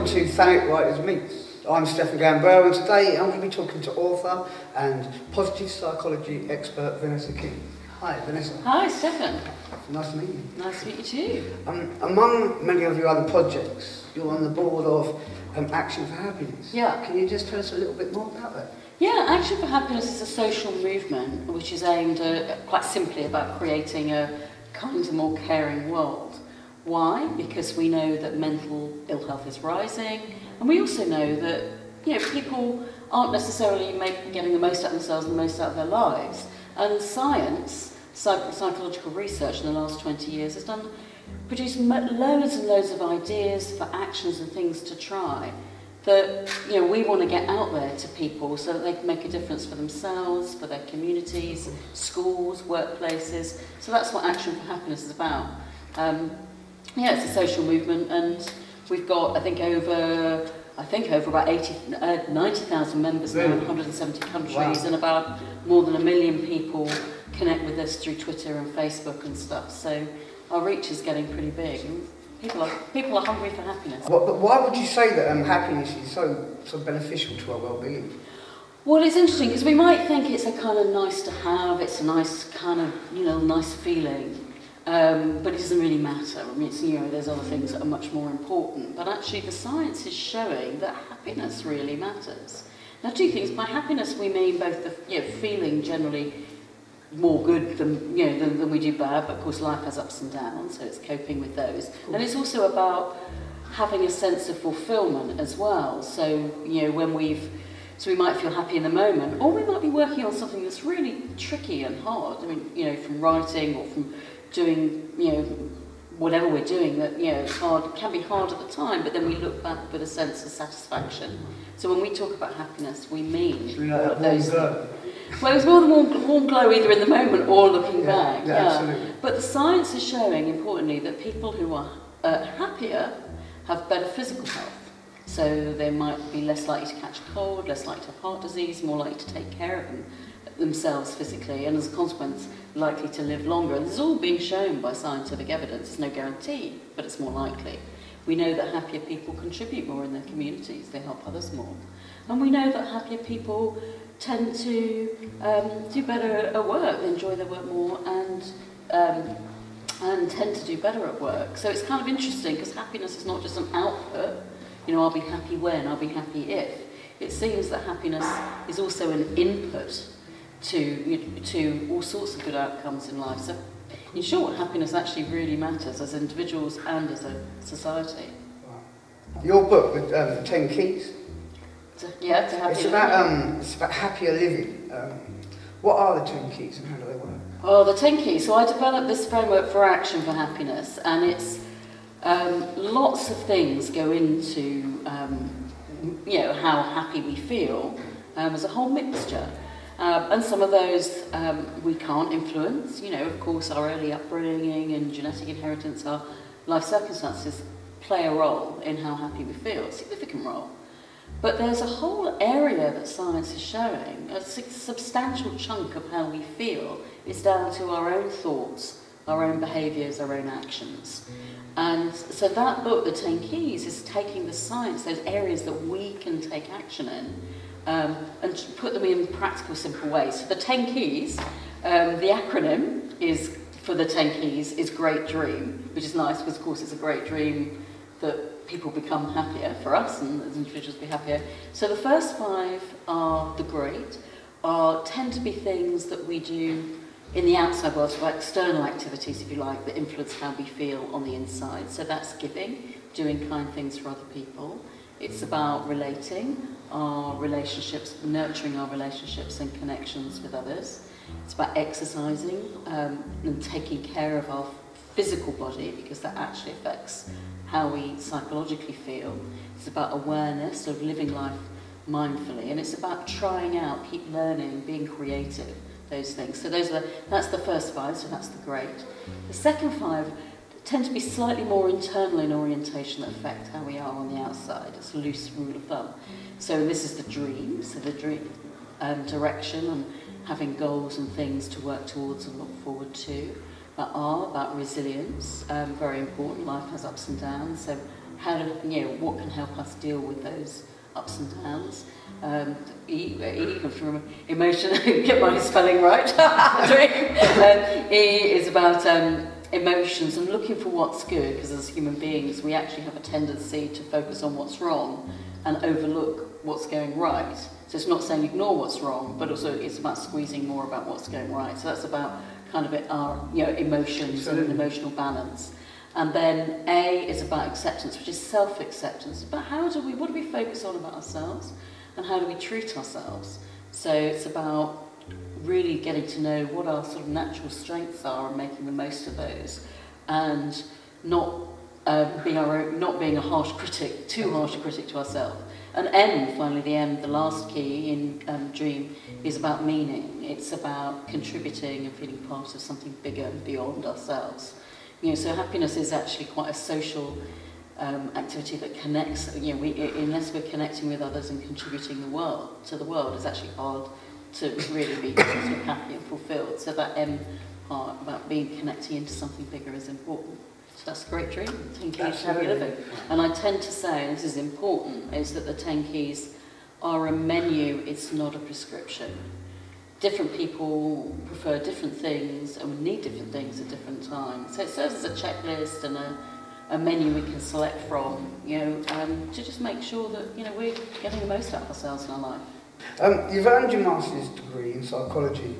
to Thanet Writers Meets. I'm Stefan Gambrell, and today I'm going to be talking to author and positive psychology expert Vanessa King. Hi, Vanessa. Hi, Stefan. Nice to meet you. Nice to meet you too. Among many of your other projects, you're on the board of Action for Happiness. Yeah. Can you just tell us a little bit more about that? Yeah, Action for Happiness is a social movement which is aimed at, quite simply, about creating a kinder, more caring world. Why? Because we know that mental ill health is rising, and we also know that people aren't necessarily getting the most out of themselves and the most out of their lives. And science, psychological research in the last 20 years has produced loads and loads of ideas for actions and things to try that we want to get out there to people so that they can make a difference for themselves, for their communities, schools, workplaces. So that's what Action for Happiness is about. It's a social movement, and we've got I think over about 90,000 members now in 170 countries. Wow. And about more than 1 million people connect with us through Twitter and Facebook and stuff. So our reach is getting pretty big. People are hungry for happiness. But why would you say that happiness is so beneficial to our well-being? Well, it's interesting because we might think it's a kind of nice to have, it's a nice kind of nice feeling. But it doesn't really matter. I mean, there's other things that are much more important. But actually, the science is showing that happiness really matters. Now, two things. By happiness, we mean both the feeling generally more good than we do bad. But of course, life has ups and downs, so it's coping with those. And it's also about having a sense of fulfilment as well. So we might feel happy in the moment, or we might be working on something that's really tricky and hard. I mean, from writing or from doing, whatever we're doing that, it's hard, it can be hard at the time, but then we look back with a sense of satisfaction. So when we talk about happiness, we mean all of those things. Well, it's more than warm glow either in the moment or looking back. Yeah, absolutely. But the science is showing, importantly, that people who are happier have better physical health. So they might be less likely to catch a cold, less likely to have heart disease, more likely to take care of themselves physically, and as a consequence, likely to live longer. And this is all being shown by scientific evidence. It's no guarantee, but it's more likely. We know that happier people contribute more in their communities. They help others more. And we know that happier people tend to do better at work. They enjoy their work more and tend to do better at work. So it's kind of interesting because happiness is not just an output. I'll be happy when, I'll be happy if. It seems that happiness is also an input to all sorts of good outcomes in life. So in short, happiness actually really matters as individuals and as a society. Wow. Your book, the 10 Keys? To happier it's about happier living. What are the 10 Keys and how do they work? Oh, the 10 Keys. So I developed this framework for Action for Happiness, and it's lots of things go into how happy we feel as a whole mixture. And some of those we can't influence. Of course, our early upbringing and genetic inheritance, our life circumstances play a role in how happy we feel, a significant role. But there's a whole area that science is showing, a substantial chunk of how we feel is down to our own thoughts, our own behaviours, our own actions. And so that book, The 10 Keys, is taking the science, those areas that we can take action in, and put them in practical, simple ways. So the 10 Keys, the acronym is for the 10 Keys is Great Dream, which is nice because, of course, it's a great dream that people become happier for us and as individuals be happier. So the first 5 are the great, tend to be things that we do in the outside world, so external activities, if you like, that influence how we feel on the inside. So that's giving, doing kind things for other people. It's about relating our relationships, nurturing our relationships and connections with others. It's about exercising and taking care of our physical body, because that actually affects how we psychologically feel. It's about awareness of living life mindfully, and it's about trying out, keep learning, being creative, those things. So that's the first 5, so that's the great. The second 5 tend to be slightly more internal in orientation that affect how we are on the outside. It's a loose rule of thumb. So this is the dream, so the dream direction and having goals and things to work towards and look forward to. About resilience, very important. Life has ups and downs, so how to, what can help us deal with those ups and downs. Even from emotion, get my spelling right. E is about emotions and looking for what's good, because as human beings we actually have a tendency to focus on what's wrong and overlook what's going right. So it's not saying ignore what's wrong, but also it's about squeezing more about what's going right. So that's about kind of our emotions and emotional balance. And then A is about acceptance, which is self-acceptance. But what do we focus on about ourselves, and how do we treat ourselves? So it's about really getting to know what our sort of natural strengths are and making the most of those, and not being a harsh critic, too harsh a critic to ourselves. And M, finally, the last key in Dream, is about meaning. It's about contributing and feeling part of something bigger and beyond ourselves. So happiness is actually quite a social activity that connects. Unless we're connecting with others and contributing to the world, it's actually hard to really be sort of happy and fulfilled. So that M part about connecting into something bigger is important. So that's a great dream. 10 keys to happy living. And I tend to say, and this is important, is that the 10 keys are a menu. It's not a prescription. Different people prefer different things and need different things at different times. So it serves as a checklist and a menu we can select from, to just make sure that, we're getting the most out of ourselves in our life. You've earned your master's degree in psychology.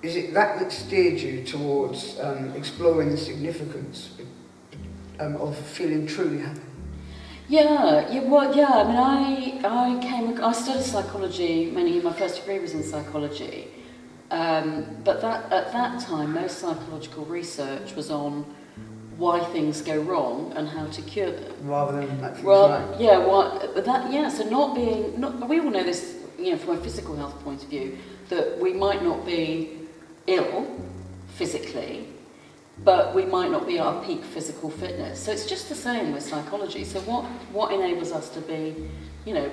Is it that steered you towards exploring the significance of feeling truly happy? I studied psychology. My first degree was in psychology, but at that time, most psychological research was on why things go wrong and how to cure them, rather than that things right. So we all know this, from a physical health point of view, that we might not be ill physically, but we might not be at our peak physical fitness. So it's just the same with psychology. So what enables us to be, at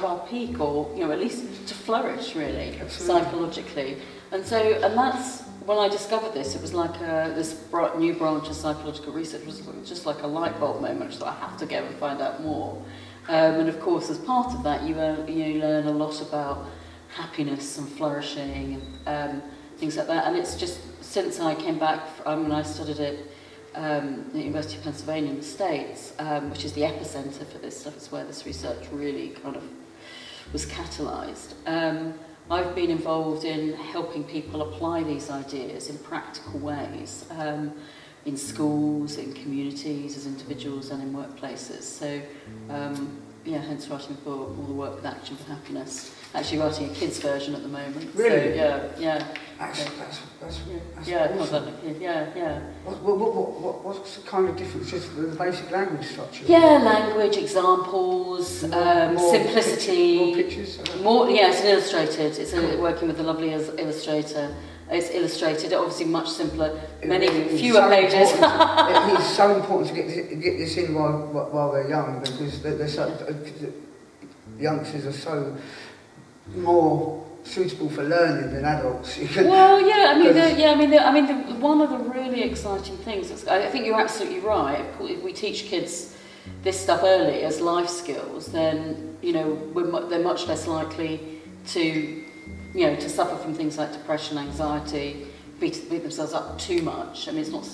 our peak, or at least to flourish really, psychologically. And that's when I discovered this. It was like this new branch of psychological research was just like a light bulb moment. So I have to go and find out more. And of course, as part of that, you learn a lot about happiness and flourishing and things like that. And it's just, since I came back, I studied at the University of Pennsylvania in the States, which is the epicenter for this stuff. It's where this research really kind of was catalysed. I've been involved in helping people apply these ideas in practical ways, in schools, in communities, as individuals and in workplaces. So, hence writing a book, all the work with Action for Happiness. Actually writing a kids' version at the moment. Really? So, yeah. That's awesome. What's the kind of difference? Just the basic language structure? Yeah, language, examples, simplicity. More pictures? It's an illustrated. It's working with a lovely illustrator. It's illustrated, obviously much simpler, fewer pages. It is so important to get this in while they're young, because youngsters are so more suitable for learning than adults. One of the really exciting things, I think you're absolutely right. If we teach kids this stuff early as life skills, then they're much less likely to suffer from things like depression, anxiety, beat themselves up too much. It's not,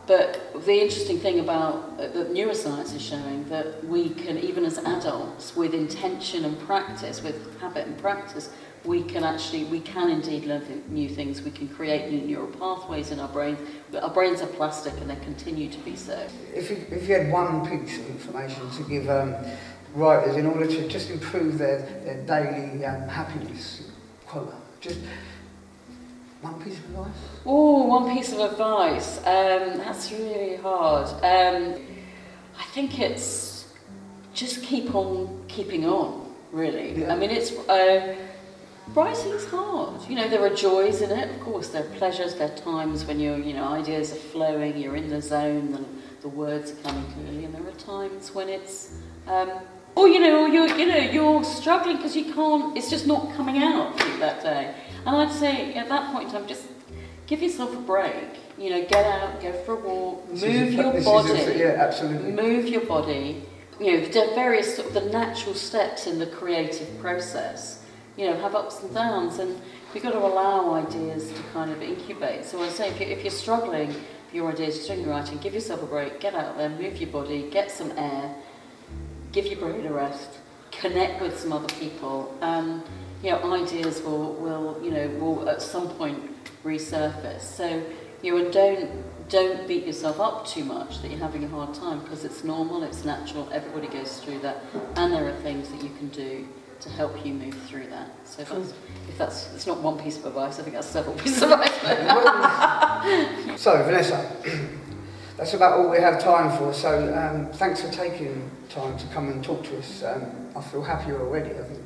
but the interesting thing about that neuroscience is showing that we can, even as adults, with intention and practice, with habit and practice, we can indeed learn new things. We can create new neural pathways in our brains. Our brains are plastic, and they continue to be so. If you had one piece of information to give writers in order to just improve their daily happiness, just one piece of advice? Oh, one piece of advice. That's really hard. I think it's just keep on keeping on, really. Yeah. It's writing's hard. There are joys in it. Of course, there are pleasures. There are times when ideas are flowing, you're in the zone, the words are coming clearly, and there are times when it's you're struggling because you can't. It's just not coming out that day. And I'd say at that point in time, just give yourself a break. You know, get out, go for a walk, move your body. Yeah, absolutely. Move your body. You know, there are various sort of the natural steps in the creative process. You know, have ups and downs, and we've got to allow ideas to kind of incubate. So I say, if you're struggling with your ideas, struggling with writing, give yourself a break, get out there, move your body, get some air, give your brain a rest, connect with some other people, and you know, ideas will at some point resurface. So you know, and don't beat yourself up too much that you're having a hard time, because it's normal, it's natural, everybody goes through that, and there are things that you can do to help you move through that. So it's not one piece of advice, I think that's several pieces of advice. So Vanessa, that's about all we have time for, so thanks for taking time to come and talk to us. I feel happier already, I think.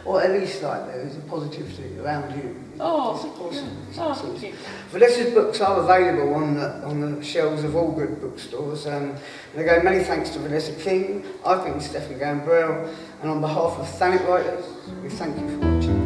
Or at least like there's a positivity around you. Oh, it's awesome. It's oh, awesome. thank you. Vanessa's books are available on the shelves of all good bookstores. And again, many thanks to Vanessa King. I've been Stefan Gambrell, and on behalf of Thanet Writers, we thank you for watching.